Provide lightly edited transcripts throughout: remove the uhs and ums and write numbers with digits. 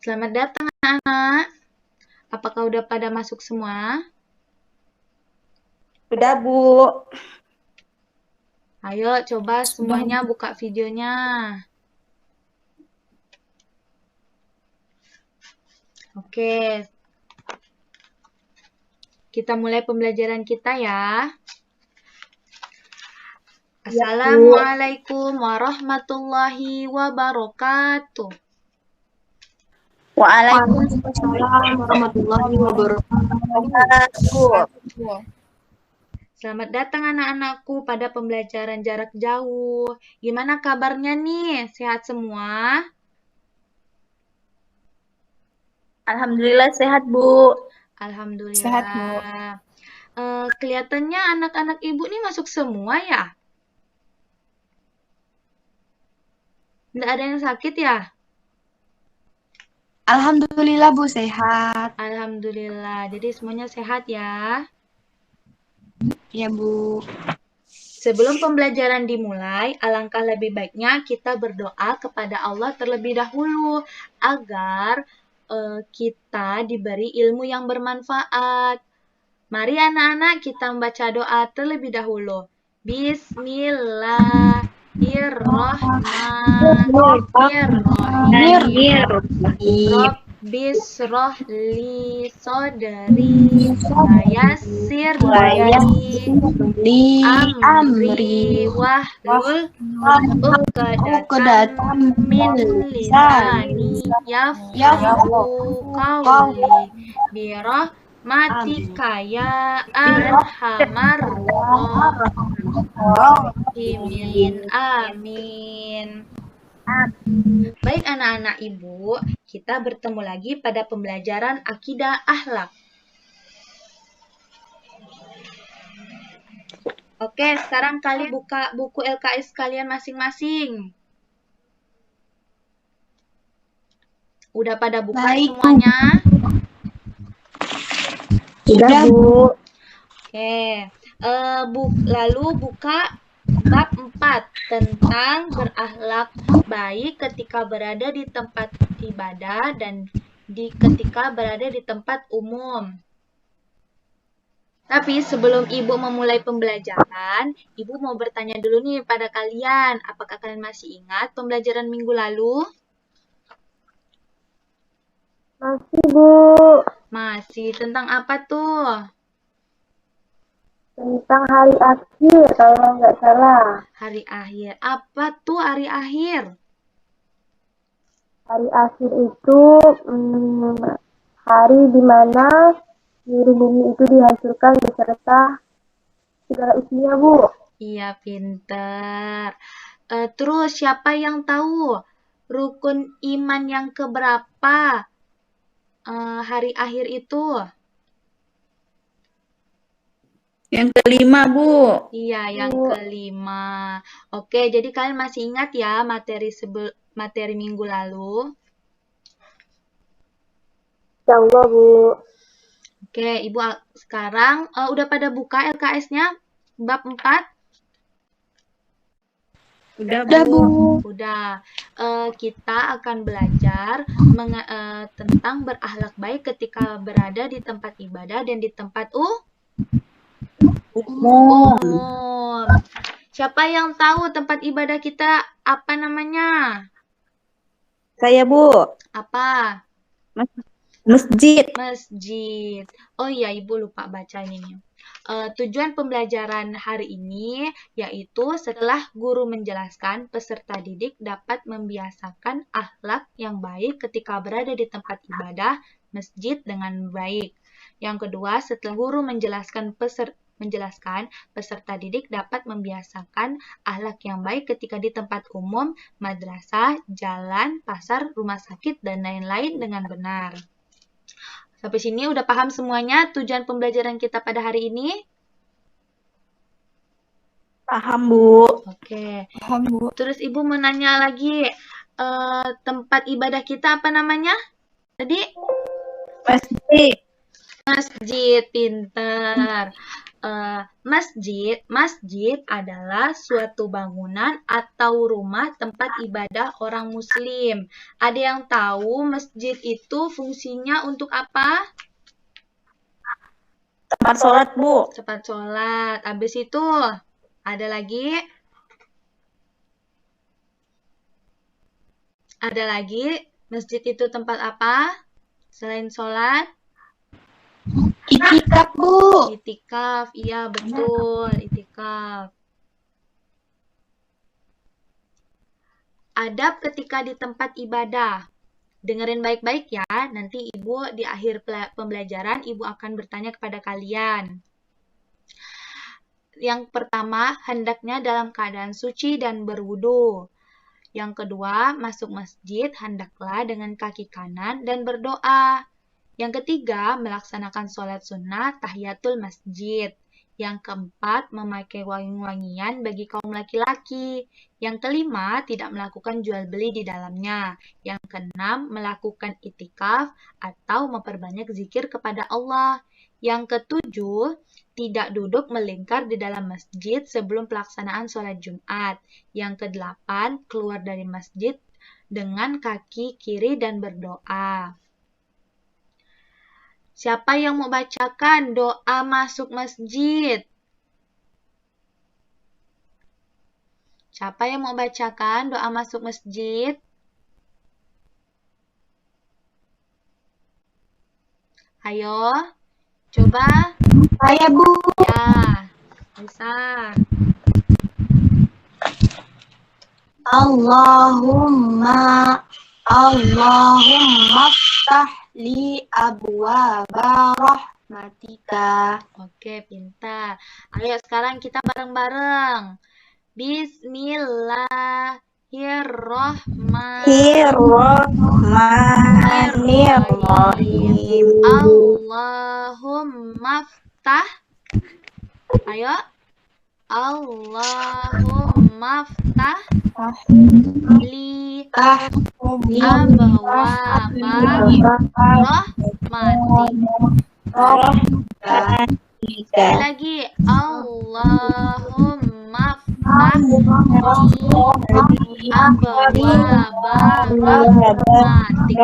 Selamat datang anak-anak. Apakah udah pada masuk semua? Sudah, Bu. Ayo coba semuanya buka videonya. Oke. Kita mulai pembelajaran kita ya. Assalamualaikum warahmatullahi wabarakatuh. Waalaikumsalam warahmatullahi wabarakatuh. Selamat datang anak-anakku pada pembelajaran jarak jauh. Gimana kabarnya nih? Sehat semua? Alhamdulillah sehat, Bu. Alhamdulillah. Sehat, Bu. Kelihatannya anak-anak ibu nih masuk semua ya? Nggak ada yang sakit ya? Alhamdulillah, Bu, sehat. Alhamdulillah. Jadi semuanya sehat ya? Ya, Bu. Sebelum pembelajaran dimulai, alangkah lebih baiknya kita berdoa kepada Allah terlebih dahulu agar kita diberi ilmu yang bermanfaat. Mari anak-anak kita membaca doa terlebih dahulu. Bismillahirrahmanirrahim. Bisroh li sodri wayassir li amri wahlul uqdatan min lisani yafqahu qawli birahmatika ya arhamar rahimin. Amin. Baik anak-anak ibu, kita bertemu lagi pada pembelajaran akidah akhlak. Oke, sekarang kalian buka buku LKS kalian masing-masing. Udah pada buka semuanya? Sudah, Bu. Oke, lalu buka bab 4 tentang berakhlak baik ketika berada di tempat ibadah dan ketika berada di tempat umum. Tapi sebelum Ibu memulai pembelajaran, Ibu mau bertanya dulu nih pada kalian, apakah kalian masih ingat pembelajaran minggu lalu? Masih, Bu. Masih, tentang apa tuh? Tentang hari akhir, kalau nggak salah. Hari akhir. Apa tuh hari akhir? Hari akhir itu hari di mana seluruh bumi itu dihancurkan beserta segala isinya, Bu. Iya, pinter. Terus siapa yang tahu rukun iman yang keberapa hari akhir itu? Yang kelima, Bu. Iya, yang kelima. Oke, jadi kalian masih ingat ya materi minggu lalu? Insya Allah, Bu. Oke, Ibu sekarang udah pada buka LKS-nya bab 4? Udah, Bu. Udah. Kita akan belajar tentang berakhlak baik ketika berada di tempat ibadah dan di tempat umum. Siapa yang tahu tempat ibadah kita apa namanya? Saya, Bu. Apa? Masjid. Masjid. Oh iya, Ibu lupa bacanya nih. Tujuan pembelajaran hari ini yaitu setelah guru menjelaskan, peserta didik dapat membiasakan akhlak yang baik ketika berada di tempat ibadah masjid dengan baik. Yang kedua, setelah guru menjelaskan, peserta didik dapat membiasakan akhlak yang baik ketika di tempat umum, madrasah, jalan, pasar, rumah sakit, dan lain-lain dengan benar. Sampai sini udah paham semuanya tujuan pembelajaran kita pada hari ini? Paham, Bu. Oke. Paham, Bu. Terus Ibu mau nanya lagi, tempat ibadah kita apa namanya? Tadi? Masjid. Masjid, pintar. Masjid adalah suatu bangunan atau rumah tempat ibadah orang muslim. Ada yang tahu masjid itu fungsinya untuk apa? Tempat sholat, Bu. Tempat sholat. Habis itu ada lagi? Ada lagi? Masjid itu tempat apa? Selain sholat? Itikaf, Bu. Itikaf, iya betul, itikaf. Adab ketika di tempat ibadah. Dengerin baik-baik ya, nanti Ibu di akhir pembelajaran Ibu akan bertanya kepada kalian. Yang pertama, hendaknya dalam keadaan suci dan berwudu. Yang kedua, masuk masjid hendaklah dengan kaki kanan dan berdoa. Yang ketiga, melaksanakan sholat sunnah tahiyatul masjid. Yang keempat, memakai wangi-wangian bagi kaum laki-laki. Yang kelima, tidak melakukan jual beli di dalamnya. Yang keenam, melakukan itikaf atau memperbanyak zikir kepada Allah. Yang ketujuh, tidak duduk melingkar di dalam masjid sebelum pelaksanaan sholat Jumat. Yang kedelapan, keluar dari masjid dengan kaki kiri dan berdoa. Siapa yang mau bacakan doa masuk masjid? Siapa yang mau bacakan doa masuk masjid? Ayo, coba. Saya, Bu. Ya, bisa. Allahumma ftah li abwaaba rahmatika. Oke, pintar. Ayo sekarang kita bareng-bareng. Bismillahirrahmanirrahim. Allahumma ftah. Ayo. Allahumma ftah li abwaaba rahmatik. Sekali lagi. Allahumma ftah li abwaaba rahmatik.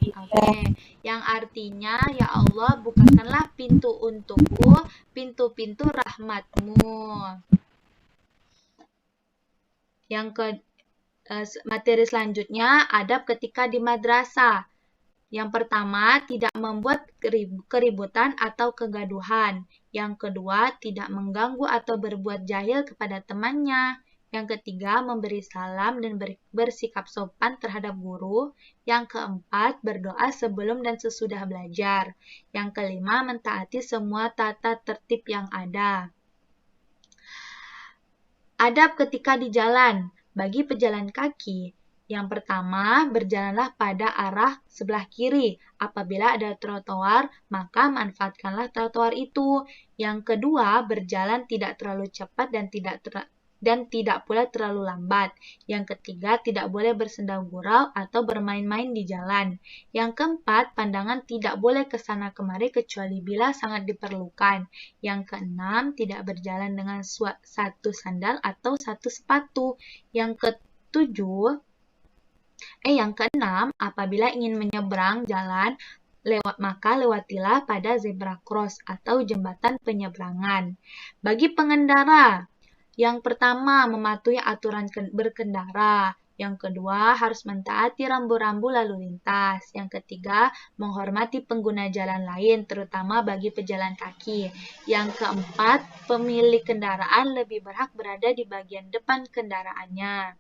Oke, yang artinya, ya Allah, bukakanlah pintu untukku, pintu-pintu rahmatmu. Yang materi selanjutnya, adab ketika di madrasah. Yang pertama, tidak membuat keributan atau kegaduhan. Yang kedua, tidak mengganggu atau berbuat jahil kepada temannya. Yang ketiga, memberi salam dan bersikap sopan terhadap guru. Yang keempat, berdoa sebelum dan sesudah belajar. Yang kelima, mentaati semua tata tertib yang ada. Adab ketika di jalan. Bagi pejalan kaki, yang pertama, berjalanlah pada arah sebelah kiri. Apabila ada trotoar, maka manfaatkanlah trotoar itu. Yang kedua, berjalan tidak terlalu cepat dan tidak pula terlalu lambat. Yang ketiga, tidak boleh bersendau gurau atau bermain-main di jalan. Yang keempat, pandangan tidak boleh ke sana kemari kecuali bila sangat diperlukan. Yang keenam, tidak berjalan dengan satu sandal atau satu sepatu. Yang keenam, apabila ingin menyeberang jalan, maka lewatilah pada zebra cross atau jembatan penyeberangan. Bagi pengendara, yang pertama, mematuhi aturan berkendara. Yang kedua, harus mentaati rambu-rambu lalu lintas. Yang ketiga, menghormati pengguna jalan lain, terutama bagi pejalan kaki. Yang keempat, pemilik kendaraan lebih berhak berada di bagian depan kendaraannya.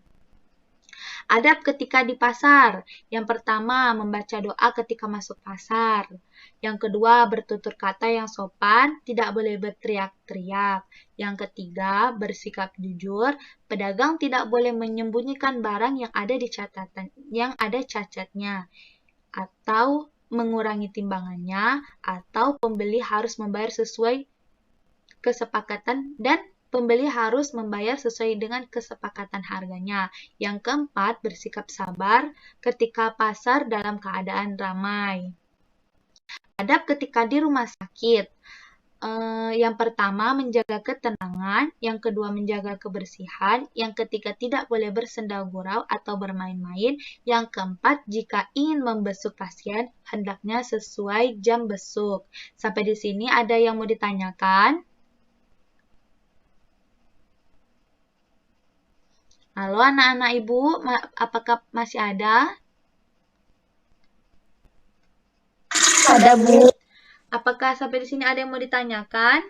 Adab ketika di pasar. Yang pertama, membaca doa ketika masuk pasar. Yang kedua, bertutur kata yang sopan, tidak boleh berteriak-teriak. Yang ketiga, bersikap jujur. Pedagang tidak boleh menyembunyikan barang yang ada cacatnya, atau mengurangi timbangannya, atau pembeli harus membayar sesuai kesepakatan dan pembeli harus membayar sesuai dengan kesepakatan harganya. Yang keempat, bersikap sabar ketika pasar dalam keadaan ramai. Adab ketika di rumah sakit. Yang pertama menjaga ketenangan, yang kedua menjaga kebersihan, yang ketiga tidak boleh bersenda gurau atau bermain-main, yang keempat jika ingin membesuk pasien hendaknya sesuai jam besuk. Sampai di sini ada yang mau ditanyakan? Halo anak-anak ibu, apakah masih ada? Ada, Bu. Apakah sampai di sini ada yang mau ditanyakan?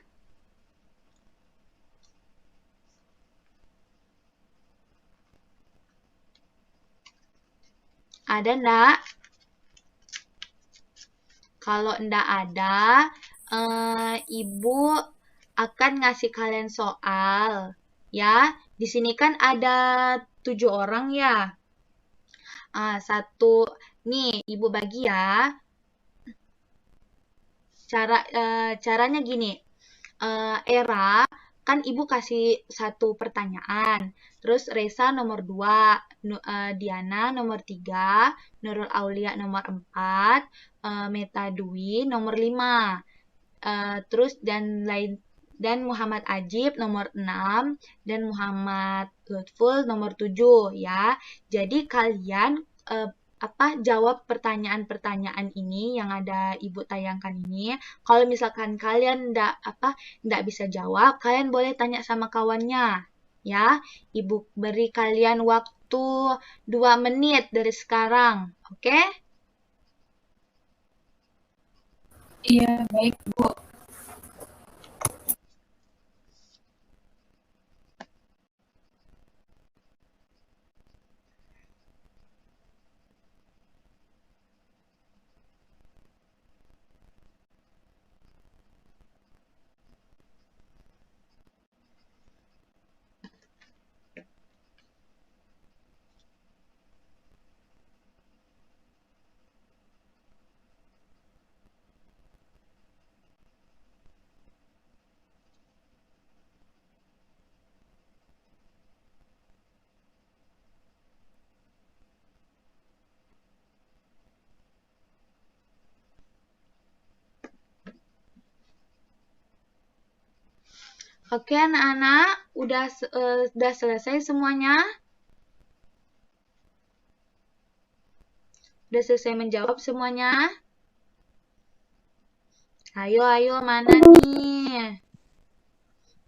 Ada enggak? Kalau enggak ada, Ibu akan ngasih kalian soal. Ya, di sini kan ada 7 orang ya. Nih Ibu bagi ya. Caranya gini, Era kan Ibu kasih 1 pertanyaan, terus Resa nomor 2, Diana nomor 3, Nurul Aulia nomor 4, Meta Dwi nomor 5, terus dan Muhammad Ajib nomor 6 dan Muhammad Lutful nomor 7 ya. Jadi kalian jawab pertanyaan-pertanyaan ini yang ada Ibu tayangkan ini. Kalau misalkan kalian ndak bisa jawab, kalian boleh tanya sama kawannya. Ya, Ibu beri kalian waktu 2 menit dari sekarang. Oke? Iya, baik, Bu. Oke, anak-anak, udah selesai semuanya? Udah selesai menjawab semuanya? Ayo, mana nih?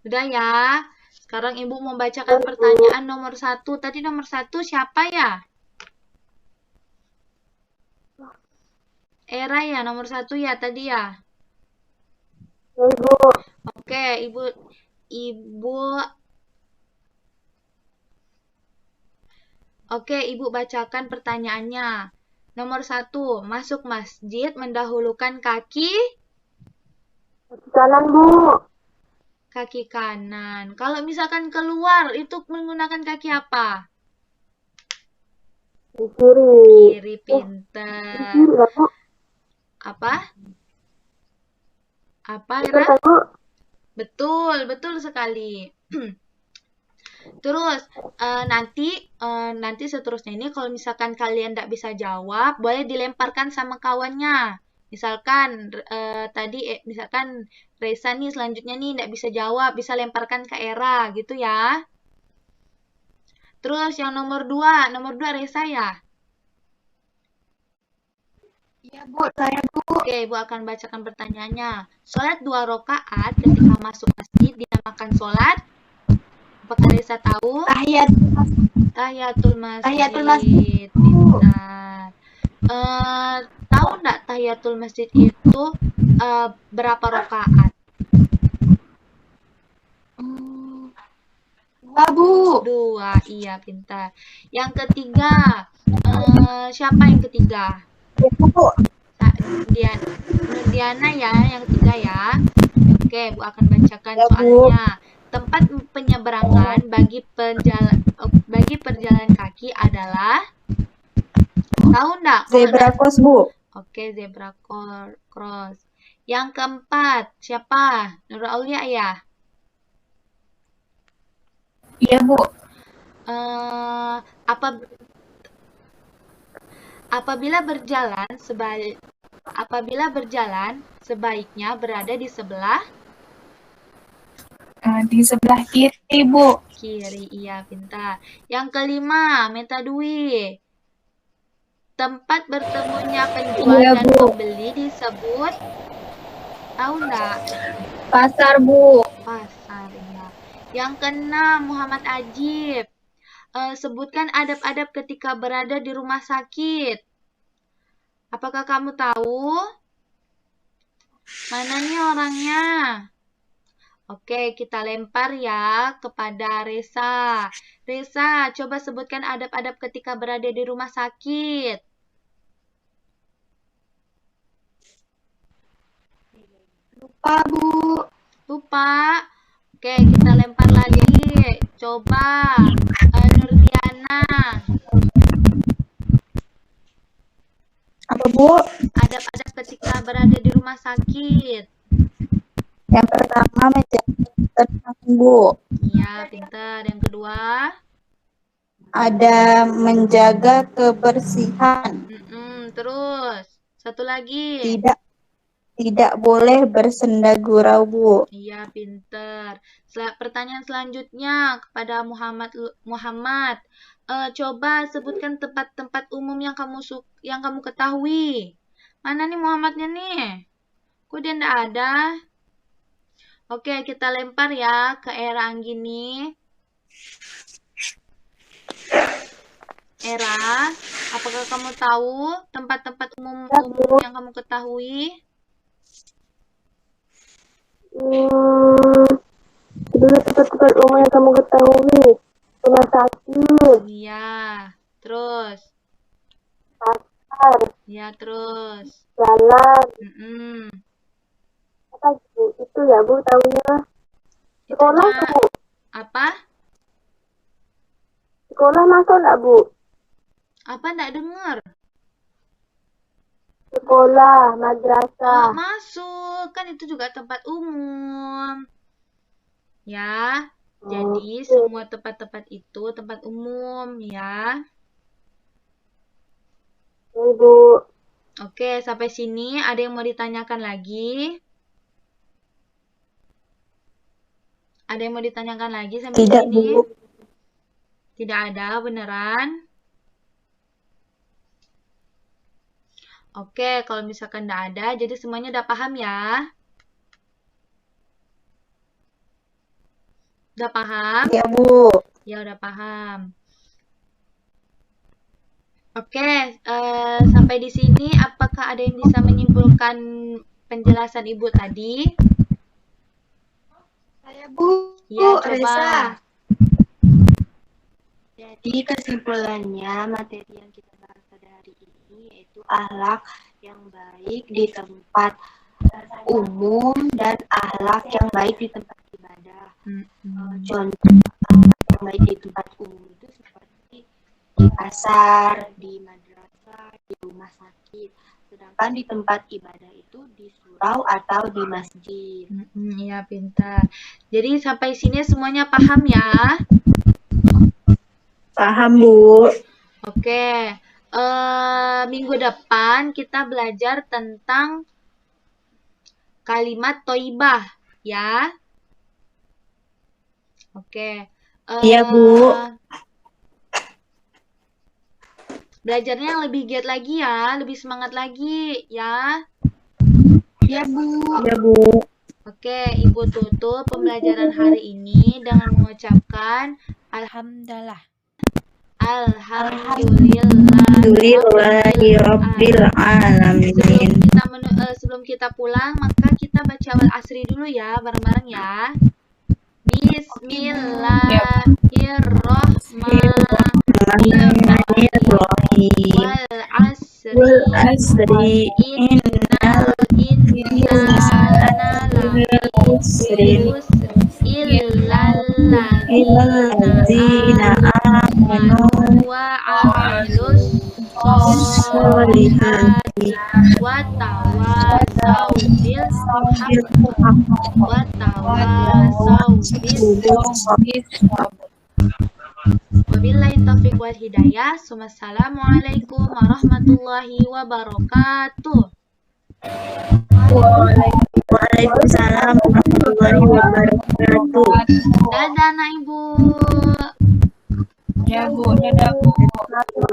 Udah ya? Sekarang Ibu mau bacakan pertanyaan nomor 1. Tadi nomor 1 siapa ya? Era ya, nomor 1 ya tadi ya? Ya, Ibu. Oke, Ibu bacakan pertanyaannya. Nomor 1, masuk masjid mendahulukan kaki Kanan, Bu. kaki kanan. Kalau misalkan keluar, itu menggunakan kaki apa? Di kiri. Kiri, Di pinter. kiri ya, Bu. Apa? Apa, Betul Era? kan, Bu? Betul sekali. Terus nanti seterusnya ini kalau misalkan kalian tidak bisa jawab, boleh dilemparkan sama kawannya. Misalkan misalkan Reza nih selanjutnya nih tidak bisa jawab, bisa lemparkan ke Era gitu ya. Terus yang nomor 2 Reza ya. Iya, Bu, saya, Bu. Oke, Ibu akan bacakan pertanyaannya. Sholat 2 rakaat ketika masuk masjid dinamakan sholat. Apakah Reza tahu? Tahiyatul masjid. Tahiyatul masjid. Tahiyatul masjid. Pintar. Tahu nggak tahiyatul masjid itu berapa rakaat? 2, Bu. 2, iya pintar. Yang ketiga, siapa yang ketiga? Ya, Bu. Diana ya, yang ketiga ya. Oke, Bu akan bacakan Ya, Bu. soalnya. Tempat penyeberangan bagi perjalan kaki adalah, tahu nggak? Zebra cross, Bu. Oke, zebra cross. Yang keempat, siapa? Nurul Aulia ya? Iya, Bu. Apabila berjalan sebaiknya berada di sebelah Di sebelah kiri, Bu. Kiri, iya pintar. Yang kelima, Meta Dwi. Tempat bertemunya penjual Iya, dan Bu. pembeli disebut, tahu nggak? Pasar, Bu. Pasar, ya. Yang keenam, Muhammad Ajib. Sebutkan adab-adab ketika berada di rumah sakit. Apakah kamu tahu? Mana nih orangnya? Oke, kita lempar ya kepada Resa. Resa, coba sebutkan adab-adab ketika berada di rumah sakit. Lupa, Bu. Lupa? Oke, kita lempar lagi. Coba, Nurdiana. Apa, Bu? Adab-adab ketika berada di rumah sakit. Yang pertama menjaga tenang, Bu. Iya, pintar. Yang kedua? Ada menjaga kebersihan. Terus, satu lagi. Tidak boleh bersenda gurau, Bu. Iya, pintar. Pertanyaan selanjutnya kepada Muhammad. Coba sebutkan tempat-tempat umum yang kamu ketahui. Mana nih Muhammadnya nih? Kok dia ndak ada? Oke, kita lempar ya ke Era Anggini. Era, apakah kamu tahu tempat-tempat umum yang kamu ketahui? Dulu tempat-tempat umum yang kamu ketahui. Rumah sakit, Iya, terus. pasar, Ya, terus. jalan. Apa Bu? Itu ya Bu tahunya. Sekolah Itunya Bu. apa? Sekolah masuk nggak Bu? Apa nggak dengar? Sekolah, madrasah. Masuk, kan itu juga tempat umum. Ya, jadi semua tempat-tempat itu tempat umum ya. Bu. Oke, sampai sini ada yang mau ditanyakan lagi? Ada yang mau ditanyakan lagi sampai Tidak, sini? Bu. Tidak ada, beneran? Oke, kalau misalkan tidak ada, jadi semuanya udah paham ya? Udah paham? Ya, Bu. Ya, udah paham. Oke, sampai di sini apakah ada yang bisa menyimpulkan penjelasan Ibu tadi? Saya, Bu. Ya, coba. Resa. Jadi kesimpulannya materi yang kita bahas pada hari ini yaitu akhlak yang baik di tempat umum dan akhlak yang baik di tempat ibadah. Contoh akhlak yang baik di tempat umum itu seperti di pasar, di madrasah, di rumah sakit. Sedangkan di tempat ibadah itu di surau atau di masjid. Iya, pintar. Jadi sampai sini semuanya paham ya? Paham, Bu. Oke, minggu depan kita belajar tentang kalimat toibah ya. Oke. Iya, Bu. Belajarnya yang lebih giat lagi ya, lebih semangat lagi ya. Ya, Bu. Ya, Bu. Oke, Ibu tutup pembelajaran hari ini dengan mengucapkan alhamdulillah. Alhamdulillahirabbil alamin. Sebelum kita pulang, maka kita baca wal asri dulu ya, bareng-bareng ya. Bismillahirrahmanirrahim. Wal asri innal insana lafi khusrin illal ladzina amanu wa amilus sholihati wa tawassaw bil haqqi wa tawassaw bis sabr. Wabillahi taufiq wal hidayah. Wassalamualaikum warahmatullahi wabarakatuh. Waalaikumsalam warahmatullahi wabarakatuh. wabarakatuh. Dadah anak ibu. Ya Bu, dadah Bu. Terima kasih.